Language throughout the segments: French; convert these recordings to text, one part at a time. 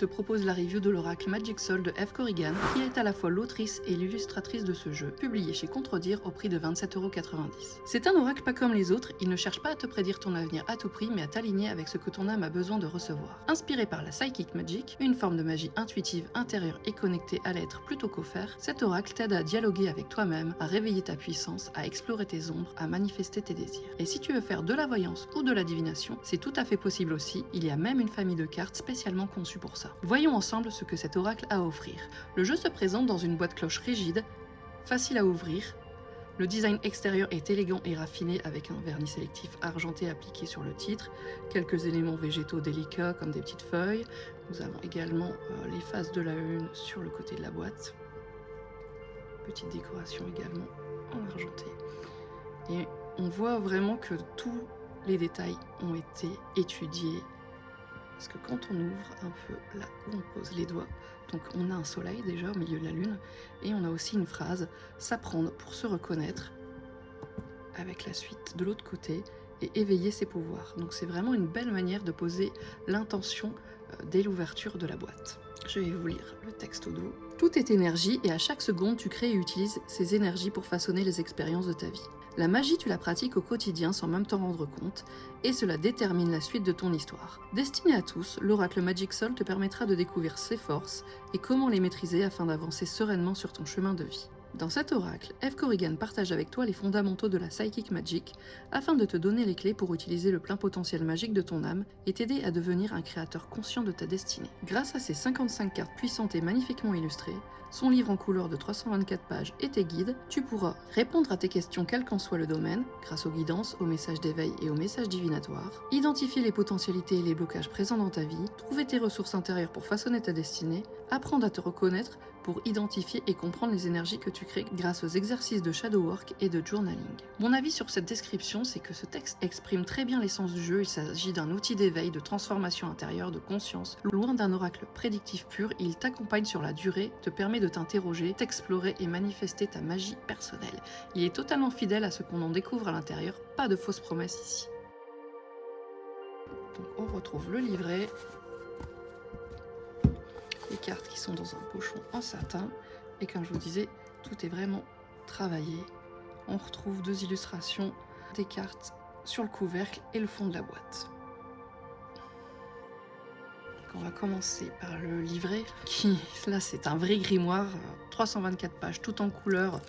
te propose la review de l'oracle Magic Soul de Eve Corrigan, qui est à la fois l'autrice et l'illustratrice de ce jeu, publié chez Contredire au prix de 27,90 €. C'est un oracle pas comme les autres, il ne cherche pas à te prédire ton avenir à tout prix, mais à t'aligner avec ce que ton âme a besoin de recevoir. Inspiré par la Psychic Magic, une forme de magie intuitive, intérieure et connectée à l'être plutôt qu'au faire, cet oracle t'aide à dialoguer avec toi-même, à réveiller ta puissance, à explorer tes ombres, à manifester tes désirs. Et si tu veux faire de la voyance ou de la divination, c'est tout à fait possible aussi, il y a même une famille de cartes spécialement conçue pour ça. Voyons ensemble ce que cet oracle a à offrir. Le jeu se présente dans une boîte cloche rigide, facile à ouvrir. Le design extérieur est élégant et raffiné avec un vernis sélectif argenté appliqué sur le titre, quelques éléments végétaux délicats comme des petites feuilles. Nous avons également les faces de la une sur le côté de la boîte. Petite décoration également en argenté. Et on voit vraiment que tous les détails ont été étudiés. Parce que quand on ouvre un peu là où on pose les doigts, donc on a un soleil déjà au milieu de la lune, et on a aussi une phrase « s'apprendre pour se reconnaître » avec la suite de l'autre côté et éveiller ses pouvoirs. Donc c'est vraiment une belle manière de poser l'intention dès l'ouverture de la boîte. Je vais vous lire le texte au dos. Tout est énergie et à chaque seconde tu crées et utilises ces énergies pour façonner les expériences de ta vie. La magie, tu la pratiques au quotidien sans même t'en rendre compte, et cela détermine la suite de ton histoire. Destiné à tous, l'oracle Magic Soul te permettra de découvrir ses forces et comment les maîtriser afin d'avancer sereinement sur ton chemin de vie. Dans cet oracle, Eve Corrigan partage avec toi les fondamentaux de la Psychic Magic afin de te donner les clés pour utiliser le plein potentiel magique de ton âme et t'aider à devenir un créateur conscient de ta destinée. Grâce à ses 55 cartes puissantes et magnifiquement illustrées, son livre en couleur de 324 pages et tes guides, tu pourras répondre à tes questions quel qu'en soit le domaine, grâce aux guidances, aux messages d'éveil et aux messages divinatoires, identifier les potentialités et les blocages présents dans ta vie, trouver tes ressources intérieures pour façonner ta destinée, apprendre à te reconnaître pour identifier et comprendre les énergies que tu crées grâce aux exercices de shadow work et de journaling. Mon avis sur cette description, c'est que ce texte exprime très bien l'essence du jeu. Il s'agit d'un outil d'éveil, de transformation intérieure, de conscience. Loin d'un oracle prédictif pur, il t'accompagne sur la durée, te permet de t'interroger, t'explorer et manifester ta magie personnelle. Il est totalement fidèle à ce qu'on en découvre à l'intérieur, pas de fausses promesses ici. Donc on retrouve le livret, les cartes qui sont dans un pochon en satin, et comme je vous disais, tout est vraiment travaillé. On retrouve deux illustrations des cartes sur le couvercle et le fond de la boîte. Donc on va commencer par le livret, qui là c'est un vrai grimoire, 324 pages tout en couleur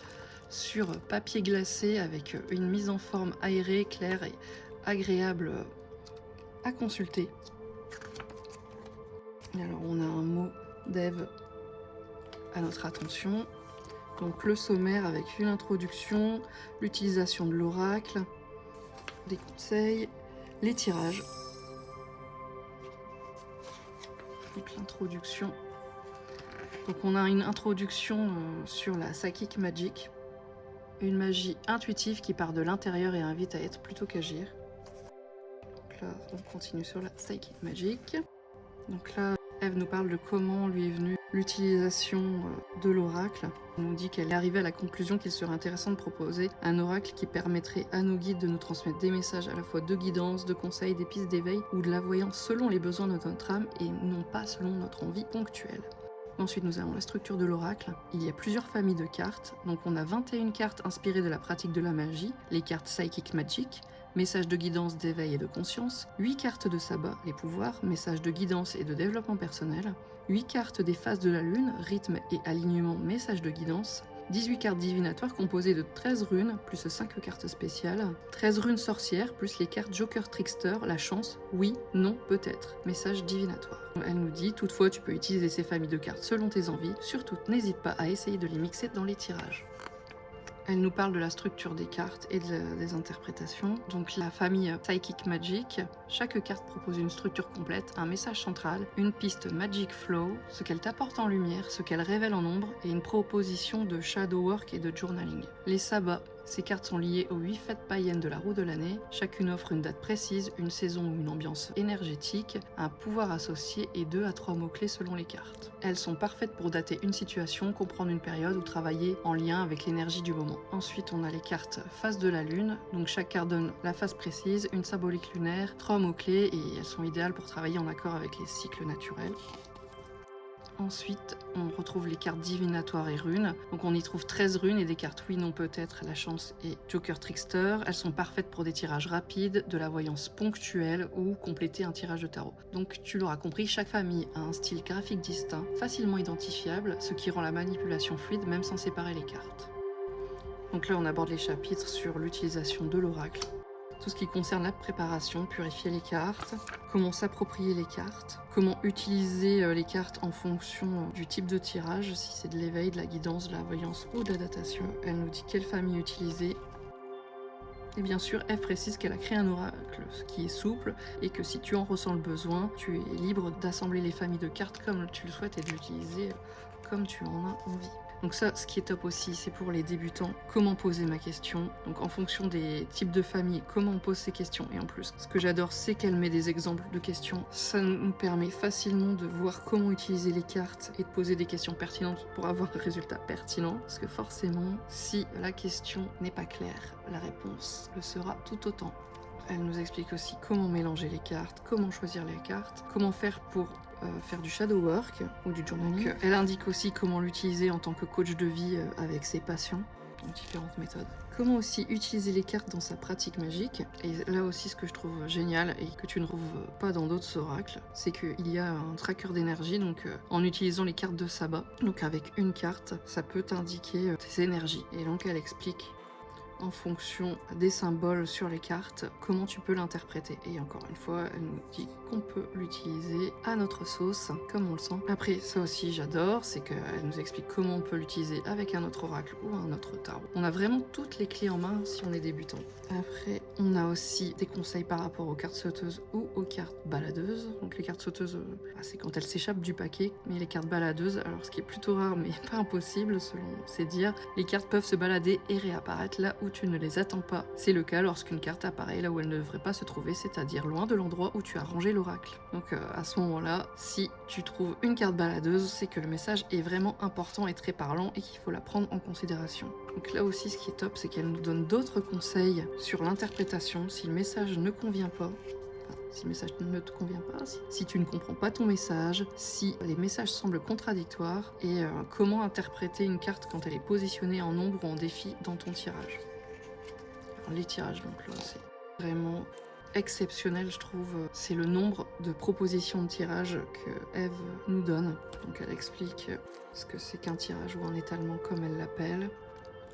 sur papier glacé avec une mise en forme aérée, claire et agréable à consulter. Et alors on a un mot d'Ève à notre attention. Donc le sommaire avec une introduction, l'utilisation de l'oracle, des conseils, les tirages. Donc l'introduction. Donc on a une introduction sur la Psychic Magic, une magie intuitive qui part de l'intérieur et invite à être plutôt qu'agir. Donc là on continue sur la Psychic Magic. Donc là Eve nous parle de comment lui est venue l'utilisation de l'oracle. Elle nous dit qu'elle est arrivée à la conclusion qu'il serait intéressant de proposer un oracle qui permettrait à nos guides de nous transmettre des messages à la fois de guidance, de conseils, des pistes d'éveil ou de la voyance selon les besoins de notre âme et non pas selon notre envie ponctuelle. Ensuite, nous avons la structure de l'oracle. Il y a plusieurs familles de cartes. Donc on a 21 cartes inspirées de la pratique de la magie, les cartes Psychic Magic, messages de guidance, d'éveil et de conscience, 8 cartes de sabbat, les pouvoirs, messages de guidance et de développement personnel, 8 cartes des phases de la lune, rythme et alignement, messages de guidance, 18 cartes divinatoires composées de 13 runes, plus 5 cartes spéciales, 13 runes sorcières, plus les cartes Joker Trickster, la chance, oui, non, peut-être, message divinatoire. Elle nous dit, toutefois tu peux utiliser ces familles de cartes selon tes envies, surtout n'hésite pas à essayer de les mixer dans les tirages. Elle nous parle de la structure des cartes et des interprétations. Donc la famille Psychic Magic, chaque carte propose une structure complète, un message central, une piste Magic Flow, ce qu'elle t'apporte en lumière, ce qu'elle révèle en ombre, et une proposition de shadow work et de journaling. Les sabbats, ces cartes sont liées aux 8 fêtes païennes de la roue de l'année. Chacune offre une date précise, une saison ou une ambiance énergétique, un pouvoir associé et 2 à 3 mots-clés selon les cartes. Elles sont parfaites pour dater une situation, comprendre une période ou travailler en lien avec l'énergie du moment. Ensuite, on a les cartes phase de la lune. Donc chaque carte donne la phase précise, une symbolique lunaire, 3 mots-clés et elles sont idéales pour travailler en accord avec les cycles naturels. Ensuite, on retrouve les cartes divinatoires et runes. Donc on y trouve 13 runes et des cartes oui, non, peut-être, la chance et Joker Trickster. Elles sont parfaites pour des tirages rapides, de la voyance ponctuelle ou compléter un tirage de tarot. Donc tu l'auras compris, chaque famille a un style graphique distinct, facilement identifiable, ce qui rend la manipulation fluide même sans séparer les cartes. Donc là on aborde les chapitres sur l'utilisation de l'oracle. Tout ce qui concerne la préparation, purifier les cartes, comment s'approprier les cartes, comment utiliser les cartes en fonction du type de tirage, si c'est de l'éveil, de la guidance, de la voyance ou de la datation. Elle nous dit quelle famille utiliser. Et bien sûr, elle précise qu'elle a créé un oracle qui est souple et que si tu en ressens le besoin, tu es libre d'assembler les familles de cartes comme tu le souhaites et de l'utiliser comme tu en as envie. Donc ça, ce qui est top aussi, c'est pour les débutants, comment poser ma question. Donc en fonction des types de familles, comment on pose ses questions. Et en plus, ce que j'adore, c'est qu'elle met des exemples de questions. Ça nous permet facilement de voir comment utiliser les cartes et de poser des questions pertinentes pour avoir un résultat pertinent. Parce que forcément, si la question n'est pas claire, la réponse le sera tout autant. Elle nous explique aussi comment mélanger les cartes, comment choisir les cartes, comment faire pour faire du shadow work ou du journaling. Donc, elle indique aussi comment l'utiliser en tant que coach de vie avec ses patients, donc différentes méthodes. Comment aussi utiliser les cartes dans sa pratique magique. Et là aussi, ce que je trouve génial et que tu ne trouves pas dans d'autres oracles, c'est qu'il y a un tracker d'énergie, donc en utilisant les cartes de sabbat. Donc avec une carte, ça peut t'indiquer tes énergies. Et donc elle explique en fonction des symboles sur les cartes, comment tu peux l'interpréter. Et encore une fois, elle nous dit qu'on peut l'utiliser à notre sauce, comme on le sent. Après, ça aussi j'adore, c'est qu'elle nous explique comment on peut l'utiliser avec un autre oracle ou un autre tarot. On a vraiment toutes les clés en main si on est débutant. Après, on a aussi des conseils par rapport aux cartes sauteuses ou aux cartes baladeuses. Donc les cartes sauteuses, c'est quand elles s'échappent du paquet, mais les cartes baladeuses, alors ce qui est plutôt rare mais pas impossible selon ses dires, les cartes peuvent se balader et réapparaître là où tu ne les attends pas. C'est le cas lorsqu'une carte apparaît là où elle ne devrait pas se trouver, c'est-à-dire loin de l'endroit où tu as rangé l'oracle. Donc à ce moment-là, si tu trouves une carte baladeuse, c'est que le message est vraiment important et très parlant et qu'il faut la prendre en considération. Donc là aussi, ce qui est top, c'est qu'elle nous donne d'autres conseils sur l'interprétation si le message ne convient pas. Si le message ne te convient pas, si tu ne comprends pas ton message, si les messages semblent contradictoires et comment interpréter une carte quand elle est positionnée en ombre ou en défi dans ton tirage. Alors, les tirages, donc là, c'est vraiment exceptionnel, je trouve. C'est le nombre de propositions de tirage que Eve nous donne. Donc elle explique ce que c'est qu'un tirage ou un étalement comme elle l'appelle.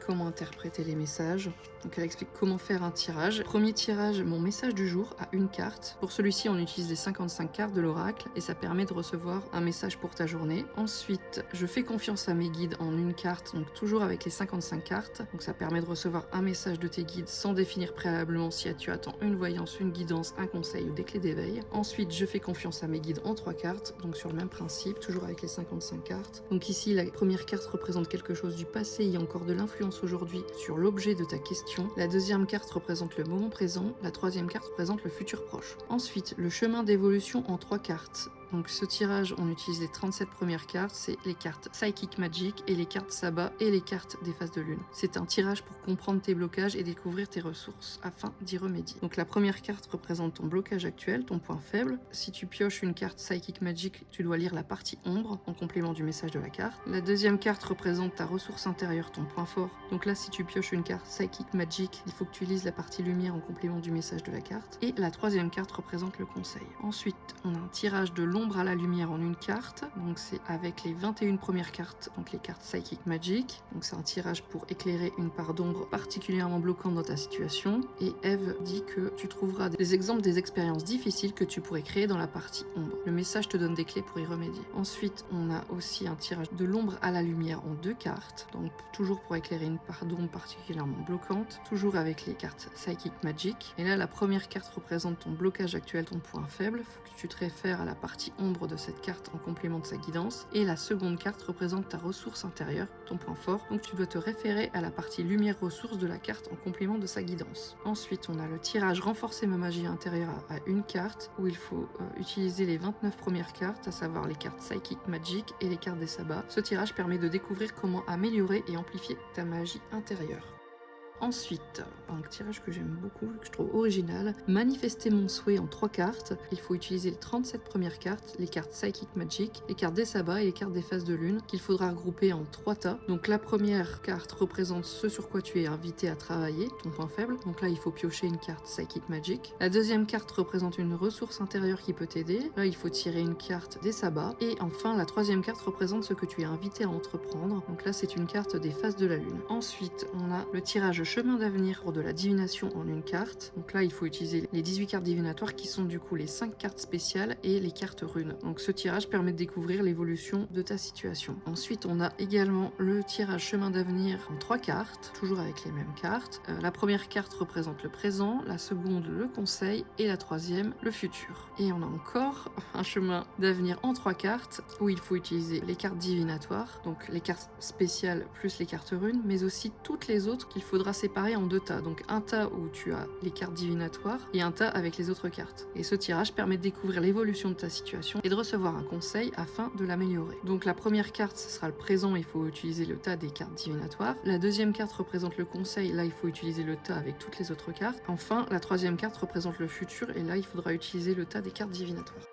Comment interpréter les messages. Donc elle explique comment faire un tirage. Premier tirage, mon message du jour à une carte. Pour celui-ci, on utilise les 55 cartes de l'oracle et ça permet de recevoir un message pour ta journée. Ensuite, je fais confiance à mes guides en une carte, donc toujours avec les 55 cartes. Donc ça permet de recevoir un message de tes guides sans définir préalablement si tu attends une voyance, une guidance, un conseil ou des clés d'éveil. Ensuite, je fais confiance à mes guides en 3 cartes, donc sur le même principe, toujours avec les 55 cartes. Donc ici, la première carte représente quelque chose du passé et encore de l'influence aujourd'hui sur l'objet de ta question. La deuxième carte représente le moment présent. La troisième carte représente le futur proche. Ensuite, le chemin d'évolution en 3 cartes. Donc ce tirage, on utilise les 37 premières cartes, c'est les cartes Psychic Magic et les cartes Sabbat et les cartes des phases de lune. C'est un tirage pour comprendre tes blocages et découvrir tes ressources afin d'y remédier. Donc la première carte représente ton blocage actuel, ton point faible. Si tu pioches une carte Psychic Magic, tu dois lire la partie ombre en complément du message de la carte. La deuxième carte représente ta ressource intérieure, ton point fort. Donc là, si tu pioches une carte Psychic Magic, il faut que tu lises la partie lumière en complément du message de la carte. Et la troisième carte représente le conseil. Ensuite, on a un tirage de l'ombre à la lumière en une carte. Donc c'est avec les 21 premières cartes, donc les cartes Psychic Magic. Donc c'est un tirage pour éclairer une part d'ombre particulièrement bloquante dans ta situation. Et Eve dit que tu trouveras des exemples des expériences difficiles que tu pourrais créer dans la partie ombre. Le message te donne des clés pour y remédier. Ensuite, on a aussi un tirage de l'ombre à la lumière en 2 cartes. Donc toujours pour éclairer une part d'ombre particulièrement bloquante. Toujours avec les cartes Psychic Magic. Et là, la première carte représente ton blocage actuel, ton point faible. Faut que tu te réfères à la partie ombre de cette carte en complément de sa guidance. Et la seconde carte représente ta ressource intérieure, ton point fort. Donc tu dois te référer à la partie lumière ressource de la carte en complément de sa guidance. Ensuite, on a le tirage renforcer ma magie intérieure à une carte où il faut utiliser les 29 premières cartes, à savoir les cartes Psychic Magic et les cartes des sabbats. Ce tirage permet de découvrir comment améliorer et amplifier ta magie intérieure. Ensuite, un tirage que j'aime beaucoup, que je trouve original, manifester mon souhait en 3 cartes. Il faut utiliser les 37 premières cartes, les cartes Psychic Magic, les cartes des sabbats et les cartes des phases de lune, qu'il faudra regrouper en 3 tas. Donc la première carte représente ce sur quoi tu es invité à travailler, ton point faible. Donc là, il faut piocher une carte Psychic Magic. La deuxième carte représente une ressource intérieure qui peut t'aider. Là, il faut tirer une carte des sabbats. Et enfin, la troisième carte représente ce que tu es invité à entreprendre. Donc là, c'est une carte des phases de la lune. Ensuite, on a le tirage chemin d'avenir pour de la divination en une carte. Donc là, il faut utiliser les 18 cartes divinatoires qui sont du coup les 5 cartes spéciales et les cartes runes. Donc ce tirage permet de découvrir l'évolution de ta situation. Ensuite, on a également le tirage chemin d'avenir en 3 cartes, toujours avec les mêmes cartes. La première carte représente le présent, la seconde le conseil et la troisième le futur. Et on a encore un chemin d'avenir en 3 cartes où il faut utiliser les cartes divinatoires, donc les cartes spéciales plus les cartes runes, mais aussi toutes les autres qu'il faudra séparer en 2 tas. Donc un tas où tu as les cartes divinatoires et un tas avec les autres cartes. Et ce tirage permet de découvrir l'évolution de ta situation et de recevoir un conseil afin de l'améliorer. Donc la première carte, ce sera le présent, il faut utiliser le tas des cartes divinatoires. La deuxième carte représente le conseil, là il faut utiliser le tas avec toutes les autres cartes. Enfin, la troisième carte représente le futur et là il faudra utiliser le tas des cartes divinatoires.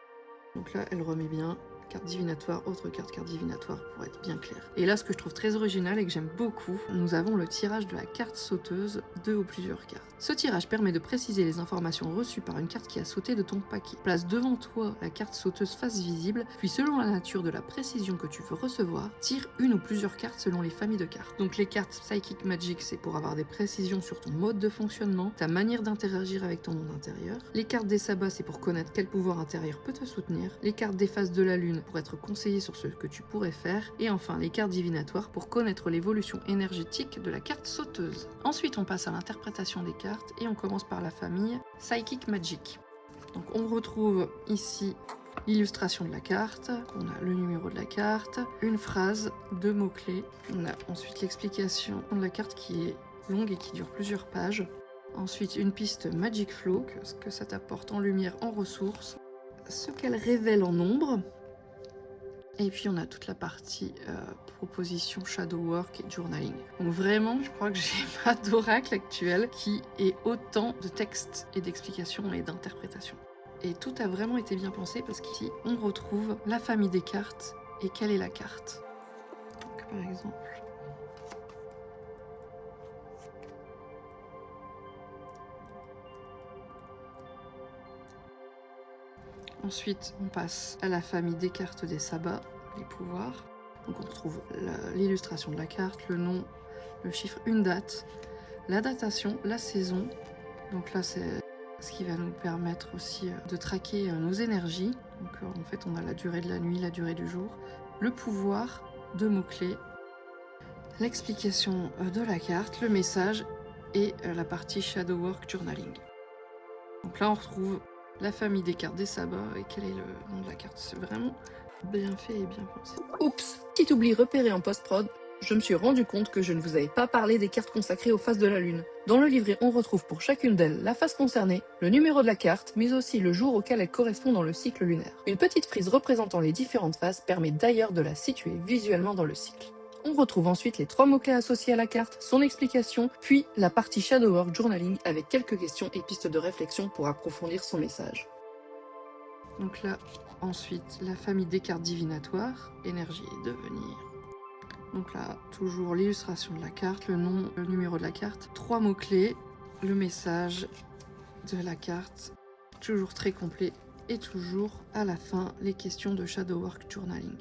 Donc là, elle remet bien carte divinatoire, autre carte divinatoire pour être bien clair. Et là, ce que je trouve très original et que j'aime beaucoup, nous avons le tirage de la carte sauteuse, 2 ou plusieurs cartes. Ce tirage permet de préciser les informations reçues par une carte qui a sauté de ton paquet. Place devant toi la carte sauteuse face visible, puis selon la nature de la précision que tu veux recevoir, tire une ou plusieurs cartes selon les familles de cartes. Donc les cartes Psychic Magic, c'est pour avoir des précisions sur ton mode de fonctionnement, ta manière d'interagir avec ton monde intérieur. Les cartes des sabbats, c'est pour connaître quel pouvoir intérieur peut te soutenir. Les cartes des phases de la lune, pour être conseillé sur ce que tu pourrais faire, et enfin les cartes divinatoires pour connaître l'évolution énergétique de la carte sauteuse. Ensuite, on passe à l'interprétation des cartes et on commence par la famille Psychic Magic. Donc on retrouve ici l'illustration de la carte, on a le numéro de la carte, une phrase, 2 mots-clés, on a ensuite l'explication de la carte qui est longue et qui dure plusieurs pages. Ensuite, une piste Magic Flow, ce que ça t'apporte en lumière, en ressources, ce qu'elle révèle en nombre. Et puis on a toute la partie proposition, shadow work et journaling. Donc vraiment, je crois que j'ai pas d'oracle actuel qui ait autant de textes et d'explications et d'interprétations. Et tout a vraiment été bien pensé parce qu'ici, on retrouve la famille des cartes et quelle est la carte. Donc par exemple... Ensuite, on passe à la famille des cartes des sabbats, les pouvoirs. Donc on retrouve l'illustration de la carte, le nom, le chiffre, une date, la datation, la saison. Donc là, c'est ce qui va nous permettre aussi de traquer nos énergies. Donc en fait, on a la durée de la nuit, la durée du jour, le pouvoir, 2 mots-clés, l'explication de la carte, le message et la partie Shadow Work Journaling. Donc là, on retrouve la famille des cartes des sabbats et quel est le nom de la carte. C'est vraiment bien fait et bien pensé. Oups, petit oubli repéré en post-prod, je me suis rendu compte que je ne vous avais pas parlé des cartes consacrées aux phases de la Lune. Dans le livret, on retrouve pour chacune d'elles la phase concernée, le numéro de la carte, mais aussi le jour auquel elle correspond dans le cycle lunaire. Une petite frise représentant les différentes phases permet d'ailleurs de la situer visuellement dans le cycle. On retrouve ensuite les 3 mots-clés associés à la carte, son explication, puis la partie Shadow Work Journaling avec quelques questions et pistes de réflexion pour approfondir son message. Donc là, ensuite, la famille des cartes divinatoires, énergie et devenir. Donc là, toujours l'illustration de la carte, le nom, le numéro de la carte, 3 mots-clés, le message de la carte, toujours très complet, et toujours à la fin, les questions de Shadow Work Journaling.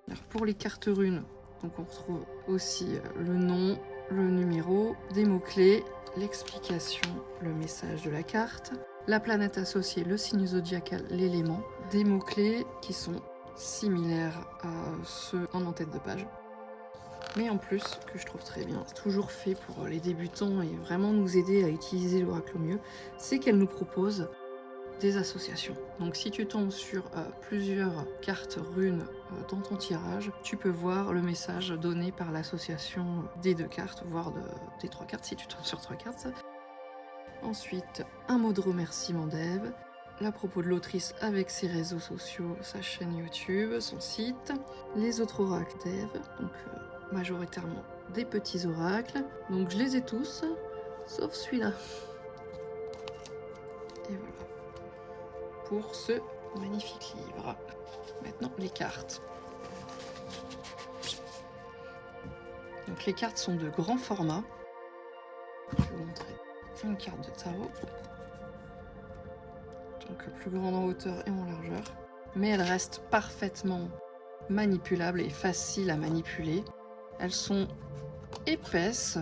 Alors pour les cartes runes, donc on retrouve aussi le nom, le numéro, des mots-clés, l'explication, le message de la carte, la planète associée, le signe zodiacal, l'élément, des mots-clés qui sont similaires à ceux en tête de page. Mais en plus, que je trouve très bien, toujours fait pour les débutants et vraiment nous aider à utiliser l'oracle au mieux, c'est qu'elle nous propose des associations. Donc si tu tombes sur plusieurs cartes runes dans ton tirage, tu peux voir le message donné par l'association des 2 cartes, voire des 3 cartes si tu tombes sur 3 cartes. Ensuite, un mot de remerciement d'Eve, à propos de l'autrice avec ses réseaux sociaux, sa chaîne YouTube, son site, les autres oracles d'Eve, donc majoritairement des petits oracles. Donc je les ai tous, sauf celui-là. Et voilà. Pour ce magnifique livre. Maintenant, les cartes. Donc les cartes sont de grand format. Je vais vous montrer une carte de tarot. Donc plus grande en hauteur et en largeur. Mais elles restent parfaitement manipulables et faciles à manipuler. Elles sont épaisses,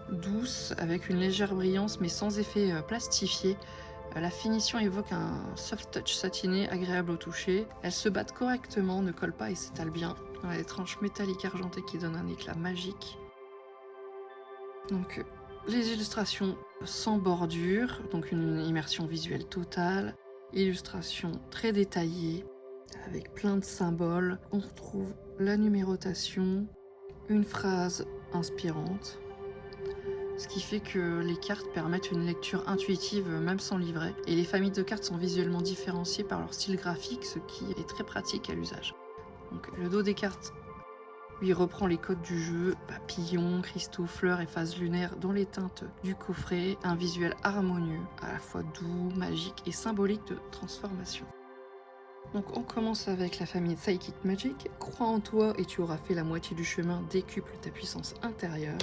douces, avec une légère brillance mais sans effet plastifié. La finition évoque un soft touch satiné, agréable au toucher. Elles se battent correctement, ne collent pas et s'étalent bien. On a des tranches métalliques argentées qui donnent un éclat magique. Donc les illustrations sans bordure, donc une immersion visuelle totale. Illustrations très détaillées, avec plein de symboles. On retrouve la numérotation, une phrase inspirante. Ce qui fait que les cartes permettent une lecture intuitive même sans livret. Et les familles de cartes sont visuellement différenciées par leur style graphique, ce qui est très pratique à l'usage. Donc le dos des cartes lui reprend les codes du jeu, papillons, cristaux, fleurs et phases lunaires dans les teintes du coffret, un visuel harmonieux, à la fois doux, magique et symbolique de transformation. Donc on commence avec la famille Psychic Magic. Crois en toi et tu auras fait la moitié du chemin, décuple ta puissance intérieure.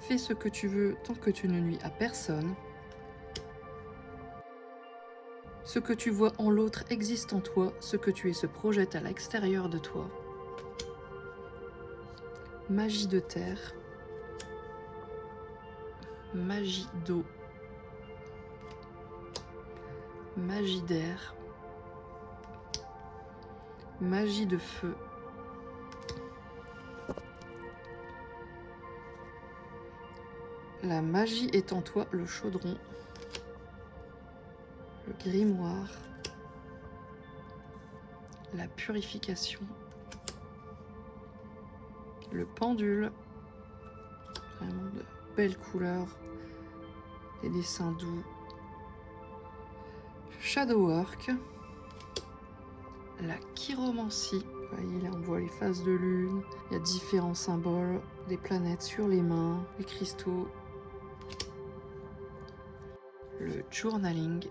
Fais ce que tu veux tant que tu ne nuis à personne. Ce que tu vois en l'autre existe en toi, ce que tu es se projette à l'extérieur de toi. Magie de terre. Magie d'eau. Magie d'air. Magie de feu. La magie est en toi, le chaudron, le grimoire, la purification, le pendule, vraiment de belles couleurs, des dessins doux, Shadowwork, la chiromancie. Vous voyez, là on voit les phases de lune, il y a différents symboles, des planètes sur les mains, les cristaux. Le journaling,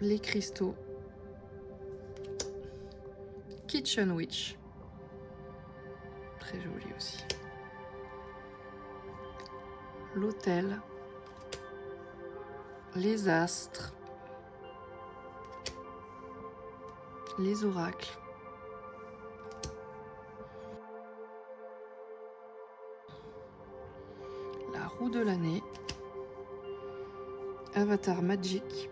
les cristaux, Kitchen Witch, très joli aussi, l'autel, les astres, les oracles, la roue de l'année, Avatar Magic,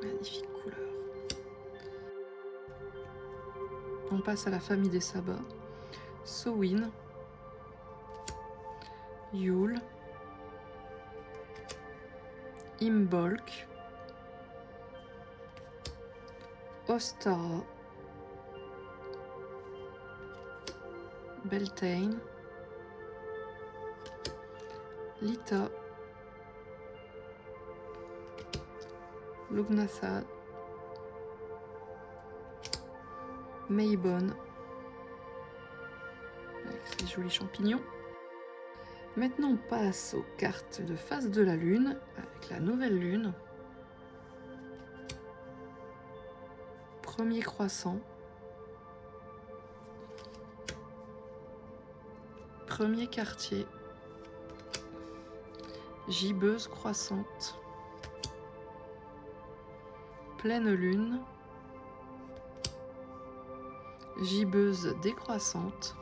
magnifique couleur. On passe à la famille des sabbats, Samhain, Yule, Imbolc, Ostara, Beltane, Lita, Lughnasadh, Maybon, avec ces jolis champignons. Maintenant on passe aux cartes de phase de la lune, avec la nouvelle lune. Premier croissant. Premier quartier. Gibbeuse croissante. Pleine lune. Gibbeuse décroissante.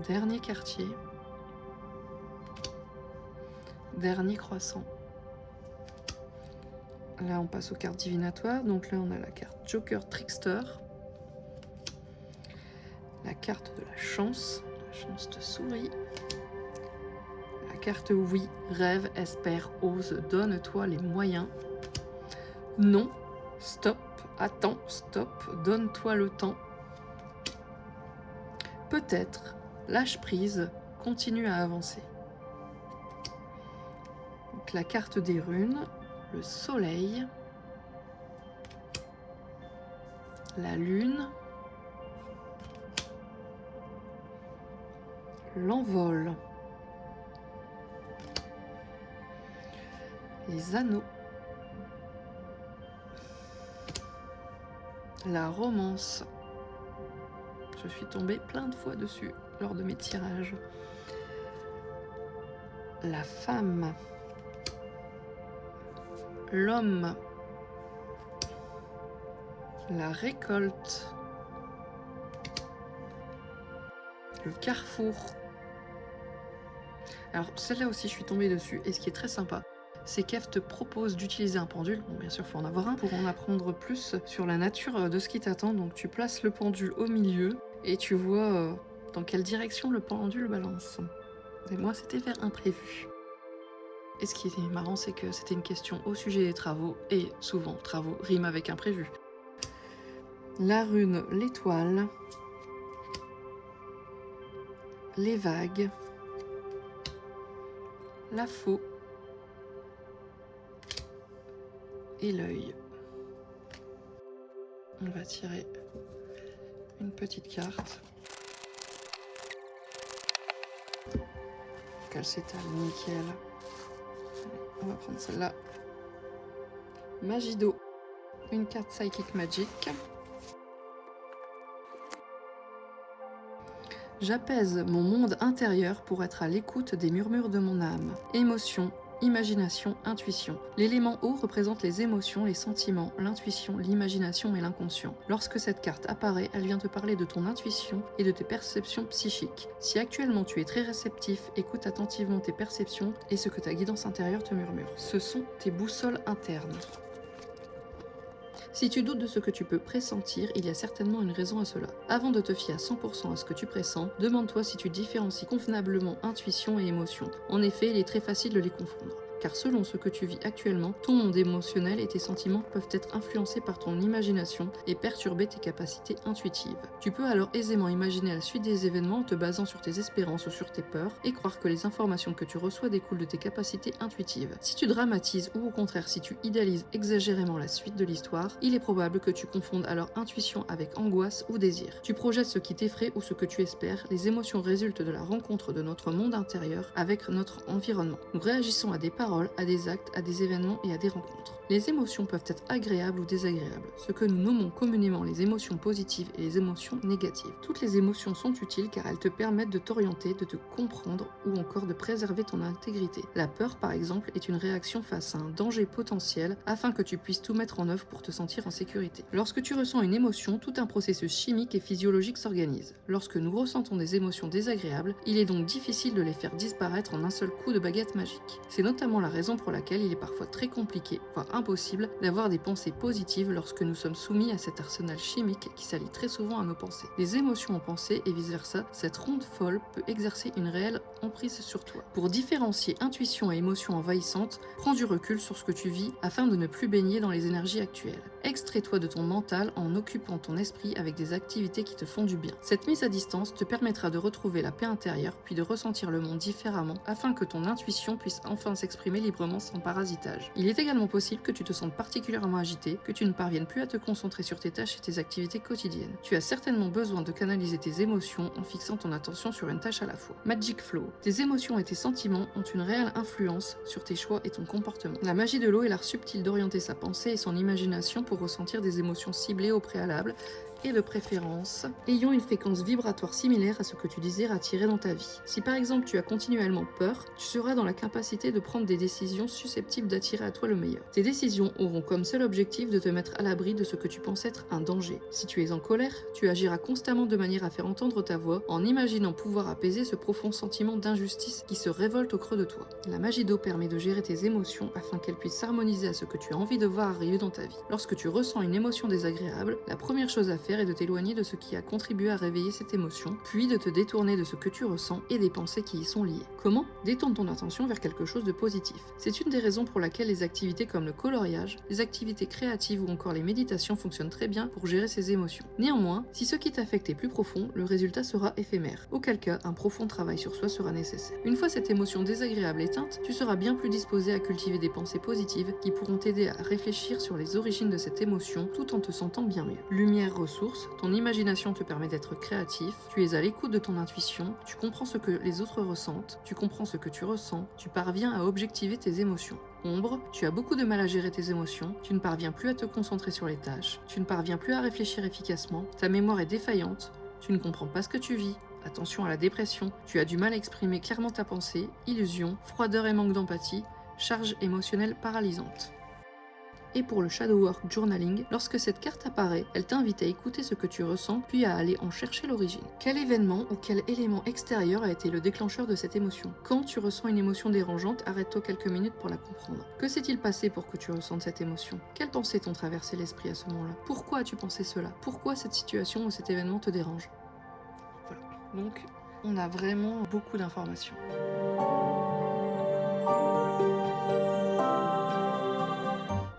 Dernier quartier. Dernier croissant. Là on passe aux cartes divinatoires. Donc là on a la carte Joker Trickster. La carte de la chance de souris. La carte oui, rêve, espère, ose, donne-toi les moyens. Non, stop, attends, stop, donne-toi le temps. Peut-être, lâche prise, continue à avancer. Donc, la carte des runes, le soleil, la lune, L'envol. Les anneaux. La romance. Je suis tombée plein de fois dessus lors de mes tirages. La femme. L'homme. La récolte. Le carrefour. Alors celle-là aussi je suis tombée dessus, et ce qui est très sympa, c'est qu'Eve te propose d'utiliser un pendule, bon bien sûr il faut en avoir un, pour en apprendre plus sur la nature de ce qui t'attend. Donc tu places le pendule au milieu, et tu vois dans quelle direction le pendule balance. Et moi c'était vers imprévu. Et ce qui est marrant, c'est que c'était une question au sujet des travaux, et souvent travaux riment avec imprévu. La rune, l'étoile. Les vagues. La faux. Et l'œil. On va tirer une petite carte. Qu'elle s'étale nickel. On va prendre celle-là. Magie d'eau. Une carte Psychic Magic. J'apaise mon monde intérieur pour être à l'écoute des murmures de mon âme. Émotion, imagination, intuition. L'élément eau représente les émotions, les sentiments, l'intuition, l'imagination et l'inconscient. Lorsque cette carte apparaît, elle vient te parler de ton intuition et de tes perceptions psychiques. Si actuellement tu es très réceptif, écoute attentivement tes perceptions et ce que ta guidance intérieure te murmure. Ce sont tes boussoles internes. Si tu doutes de ce que tu peux pressentir, il y a certainement une raison à cela. Avant de te fier à 100% à ce que tu pressens, demande-toi si tu différencies convenablement intuition et émotion. En effet, il est très facile de les confondre. Car selon ce que tu vis actuellement, ton monde émotionnel et tes sentiments peuvent être influencés par ton imagination et perturber tes capacités intuitives. Tu peux alors aisément imaginer la suite des événements en te basant sur tes espérances ou sur tes peurs et croire que les informations que tu reçois découlent de tes capacités intuitives. Si tu dramatises ou au contraire si tu idéalises exagérément la suite de l'histoire, il est probable que tu confondes alors intuition avec angoisse ou désir. Tu projettes ce qui t'effraie ou ce que tu espères, les émotions résultent de la rencontre de notre monde intérieur avec notre environnement. Nous réagissons à des paroles, à des actes, à des événements et à des rencontres. Les émotions peuvent être agréables ou désagréables, ce que nous nommons communément les émotions positives et les émotions négatives. Toutes les émotions sont utiles car elles te permettent de t'orienter, de te comprendre ou encore de préserver ton intégrité. La peur, par exemple, est une réaction face à un danger potentiel afin que tu puisses tout mettre en œuvre pour te sentir en sécurité. Lorsque tu ressens une émotion, tout un processus chimique et physiologique s'organise. Lorsque nous ressentons des émotions désagréables, il est donc difficile de les faire disparaître en un seul coup de baguette magique. C'est notamment la raison pour laquelle il est parfois très compliqué, voire impossible, d'avoir des pensées positives lorsque nous sommes soumis à cet arsenal chimique qui s'allie très souvent à nos pensées. Les émotions en pensée et vice-versa, cette ronde folle peut exercer une réelle emprise sur toi. Pour différencier intuition et émotion envahissante, prends du recul sur ce que tu vis afin de ne plus baigner dans les énergies actuelles. Extrais-toi de ton mental en occupant ton esprit avec des activités qui te font du bien. Cette mise à distance te permettra de retrouver la paix intérieure puis de ressentir le monde différemment afin que ton intuition puisse enfin s'exprimer librement sans parasitage. Il est également possible que tu te sentes particulièrement agité, que tu ne parviennes plus à te concentrer sur tes tâches et tes activités quotidiennes. Tu as certainement besoin de canaliser tes émotions en fixant ton attention sur une tâche à la fois. Magic Flow. Tes émotions et tes sentiments ont une réelle influence sur tes choix et ton comportement. La magie de l'eau est l'art subtil d'orienter sa pensée et son imagination pour ressentir des émotions ciblées au préalable et de préférence ayant une fréquence vibratoire similaire à ce que tu désires attirer dans ta vie. Si par exemple tu as continuellement peur, tu seras dans la capacité de prendre des décisions susceptibles d'attirer à toi le meilleur. Tes décisions auront comme seul objectif de te mettre à l'abri de ce que tu penses être un danger. Si tu es en colère, tu agiras constamment de manière à faire entendre ta voix en imaginant pouvoir apaiser ce profond sentiment d'injustice qui se révolte au creux de toi. La magie d'eau permet de gérer tes émotions afin qu'elles puissent s'harmoniser à ce que tu as envie de voir arriver dans ta vie. Lorsque tu ressens une émotion désagréable, la première chose à faire est de t'éloigner de ce qui a contribué à réveiller cette émotion, puis de te détourner de ce que tu ressens et des pensées qui y sont liées. Comment ? Détourne ton attention vers quelque chose de positif. C'est une des raisons pour laquelle les activités comme le coloriage, les activités créatives ou encore les méditations fonctionnent très bien pour gérer ces émotions. Néanmoins, si ce qui t'affecte est plus profond, le résultat sera éphémère, auquel cas un profond travail sur soi sera nécessaire. Une fois cette émotion désagréable éteinte, tu seras bien plus disposé à cultiver des pensées positives qui pourront t'aider à réfléchir sur les origines de cette émotion tout en te sentant bien mieux. Lumière reçoit ressources, ton imagination te permet d'être créatif, tu es à l'écoute de ton intuition, tu comprends ce que les autres ressentent, tu comprends ce que tu ressens, tu parviens à objectiver tes émotions. Ombre, tu as beaucoup de mal à gérer tes émotions, tu ne parviens plus à te concentrer sur les tâches, tu ne parviens plus à réfléchir efficacement, ta mémoire est défaillante, tu ne comprends pas ce que tu vis. Attention à la dépression, tu as du mal à exprimer clairement ta pensée, illusion, froideur et manque d'empathie, charge émotionnelle paralysante. Et pour le Shadow Work Journaling, lorsque cette carte apparaît, elle t'invite à écouter ce que tu ressens, puis à aller en chercher l'origine. Quel événement ou quel élément extérieur a été le déclencheur de cette émotion? Quand tu ressens une émotion dérangeante, arrête-toi quelques minutes pour la comprendre. Que s'est-il passé pour que tu ressentes cette émotion? Quelles pensées t'ont traversé l'esprit à ce moment-là? Pourquoi as-tu pensé cela? Pourquoi cette situation ou cet événement te dérange? Voilà. Donc, on a vraiment beaucoup d'informations.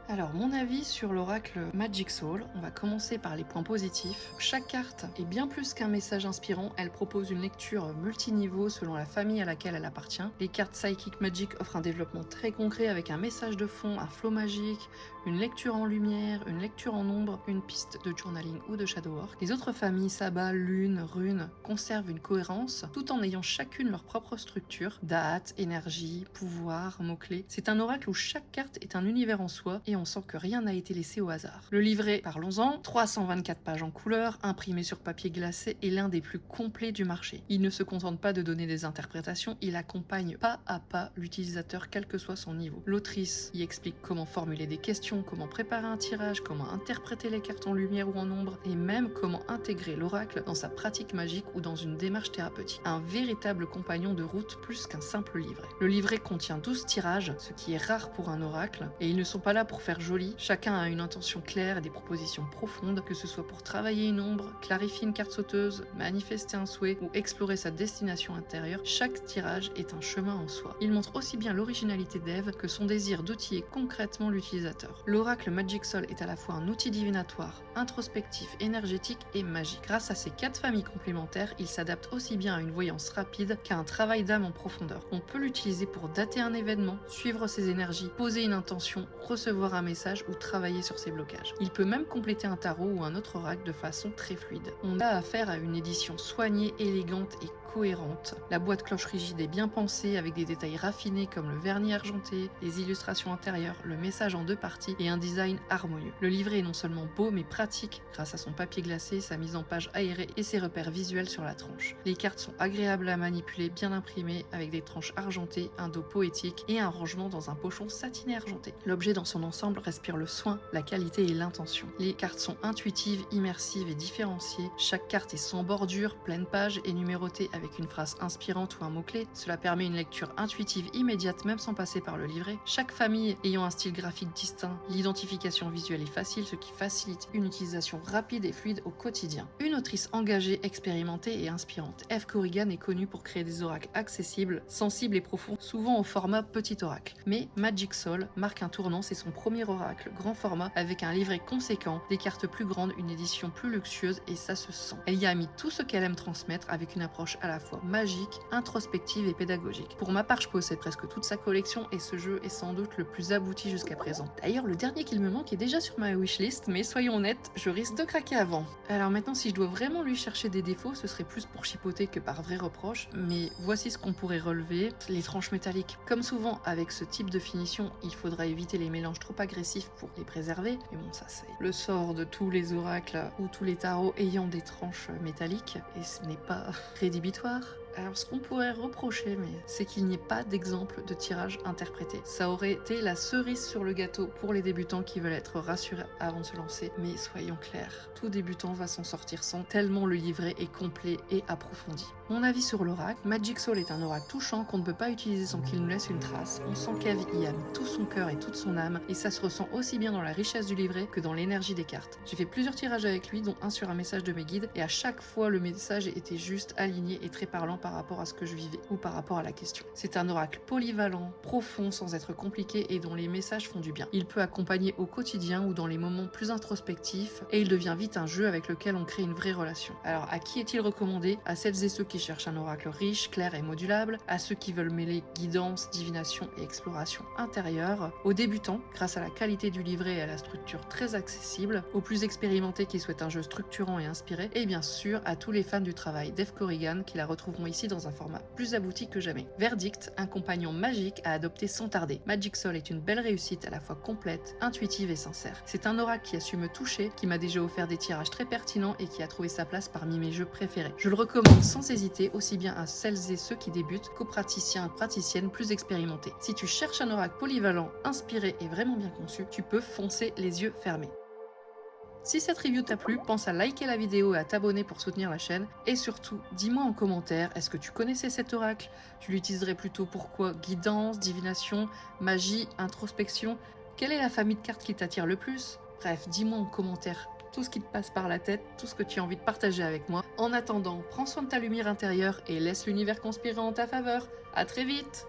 Alors, mon avis sur l'oracle Magic Soul, on va commencer par les points positifs. Chaque carte est bien plus qu'un message inspirant, elle propose une lecture multiniveau selon la famille à laquelle elle appartient. Les cartes Psychic Magic offrent un développement très concret avec un message de fond, un flow magique, une lecture en lumière, une lecture en ombre, une piste de journaling ou de shadow work. Les autres familles, Sabbat, Lune, Rune, conservent une cohérence tout en ayant chacune leur propre structure, date, énergie, pouvoir, mots-clés. C'est un oracle où chaque carte est un univers en soi et on sent que rien n'a été laissé au hasard. Le livret, parlons-en, 324 pages en couleur, imprimé sur papier glacé, est l'un des plus complets du marché. Il ne se contente pas de donner des interprétations, il accompagne pas à pas l'utilisateur quel que soit son niveau. L'autrice y explique comment formuler des questions, comment préparer un tirage, comment interpréter les cartes en lumière ou en ombre, et même comment intégrer l'oracle dans sa pratique magique ou dans une démarche thérapeutique. Un véritable compagnon de route plus qu'un simple livret. Le livret contient 12 tirages, ce qui est rare pour un oracle, et ils ne sont pas là pour faire joli, chacun a une intention claire et des propositions profondes, que ce soit pour travailler une ombre, clarifier une carte sauteuse, manifester un souhait ou explorer sa destination intérieure. Chaque tirage est un chemin en soi. Il montre aussi bien l'originalité d'Eve que son désir d'outiller concrètement l'utilisateur. L'oracle Magic Soul est à la fois un outil divinatoire, introspectif, énergétique et magique. Grâce à ses 4 familles complémentaires, il s'adapte aussi bien à une voyance rapide qu'à un travail d'âme en profondeur. On peut l'utiliser pour dater un événement, suivre ses énergies, poser une intention, recevoir un message ou travailler sur ses blocages. Il peut même compléter un tarot ou un autre oracle de façon très fluide. On a affaire à une édition soignée, élégante et cohérente. La boîte cloche rigide est bien pensée avec des détails raffinés comme le vernis argenté, les illustrations intérieures, le message en 2 parties et un design harmonieux. Le livret est non seulement beau mais pratique grâce à son papier glacé, sa mise en page aérée et ses repères visuels sur la tranche. Les cartes sont agréables à manipuler, bien imprimées avec des tranches argentées, un dos poétique et un rangement dans un pochon satiné argenté. L'objet dans son ensemble respire le soin, la qualité et l'intention. Les cartes sont intuitives, immersives et différenciées. Chaque carte est sans bordure, pleine page et numérotée avec une phrase inspirante ou un mot-clé. Cela permet une lecture intuitive immédiate même sans passer par le livret. Chaque famille ayant un style graphique distinct, l'identification visuelle est facile, ce qui facilite une utilisation rapide et fluide au quotidien. Une autrice engagée, expérimentée et inspirante, Eve Corrigan est connue pour créer des oracles accessibles, sensibles et profonds, souvent au format petit oracle. Mais Magic Soul marque un tournant, c'est son premier oracle grand format avec un livret conséquent, des cartes plus grandes, une édition plus luxueuse et ça se sent. Elle y a mis tout ce qu'elle aime transmettre avec une approche à la fois magique, introspective et pédagogique. Pour ma part, je possède presque toute sa collection et ce jeu est sans doute le plus abouti jusqu'à présent. D'ailleurs, le dernier qu'il me manque est déjà sur ma wishlist, mais soyons honnêtes, je risque de craquer avant. Alors maintenant, si je dois vraiment lui chercher des défauts, ce serait plus pour chipoter que par vrai reproche, mais voici ce qu'on pourrait relever. Les tranches métalliques. Comme souvent avec ce type de finition, il faudra éviter les mélanges trop agressifs pour les préserver, mais bon, ça c'est le sort de tous les oracles ou tous les tarots ayant des tranches métalliques, et ce n'est pas rédhibitoire. Alors ce qu'on pourrait reprocher, c'est qu'il n'y ait pas d'exemple de tirage interprété. Ça aurait été la cerise sur le gâteau pour les débutants qui veulent être rassurés avant de se lancer. Mais soyons clairs, tout débutant va s'en sortir sans, tellement le livret est complet et approfondi. Mon avis sur l'oracle, Magic Soul est un oracle touchant qu'on ne peut pas utiliser sans qu'il nous laisse une trace. On sent qu'Eve y a mis tout son cœur et toute son âme, et ça se ressent aussi bien dans la richesse du livret que dans l'énergie des cartes. J'ai fait plusieurs tirages avec lui, dont un sur un message de mes guides, et à chaque fois le message était juste, aligné et très parlant par rapport à ce que je vivais ou par rapport à la question. C'est un oracle polyvalent, profond sans être compliqué et dont les messages font du bien. Il peut accompagner au quotidien ou dans les moments plus introspectifs et il devient vite un jeu avec lequel on crée une vraie relation. Alors à qui est-il recommandé? À celles et ceux qui cherchent un oracle riche, clair et modulable, à ceux qui veulent mêler guidance, divination et exploration intérieure, aux débutants grâce à la qualité du livret et à la structure très accessible, aux plus expérimentés qui souhaitent un jeu structurant et inspiré, et bien sûr à tous les fans du travail d'Eve Corrigan qui la retrouveront ici dans un format plus abouti que jamais. Verdict, un compagnon magique à adopter sans tarder. Magic Soul est une belle réussite à la fois complète, intuitive et sincère. C'est un oracle qui a su me toucher, qui m'a déjà offert des tirages très pertinents et qui a trouvé sa place parmi mes jeux préférés. Je le recommande sans hésiter aussi bien à celles et ceux qui débutent qu'aux praticiens et praticiennes plus expérimentés. Si tu cherches un oracle polyvalent, inspiré et vraiment bien conçu, tu peux foncer les yeux fermés. Si cette review t'a plu, pense à liker la vidéo et à t'abonner pour soutenir la chaîne. Et surtout, dis-moi en commentaire, est-ce que tu connaissais cet oracle? Tu l'utiliserais plutôt pour quoi? Guidance, divination, magie, introspection? Quelle est la famille de cartes qui t'attire le plus? Bref, dis-moi en commentaire tout ce qui te passe par la tête, tout ce que tu as envie de partager avec moi. En attendant, prends soin de ta lumière intérieure et laisse l'univers conspirer en ta faveur. À très vite!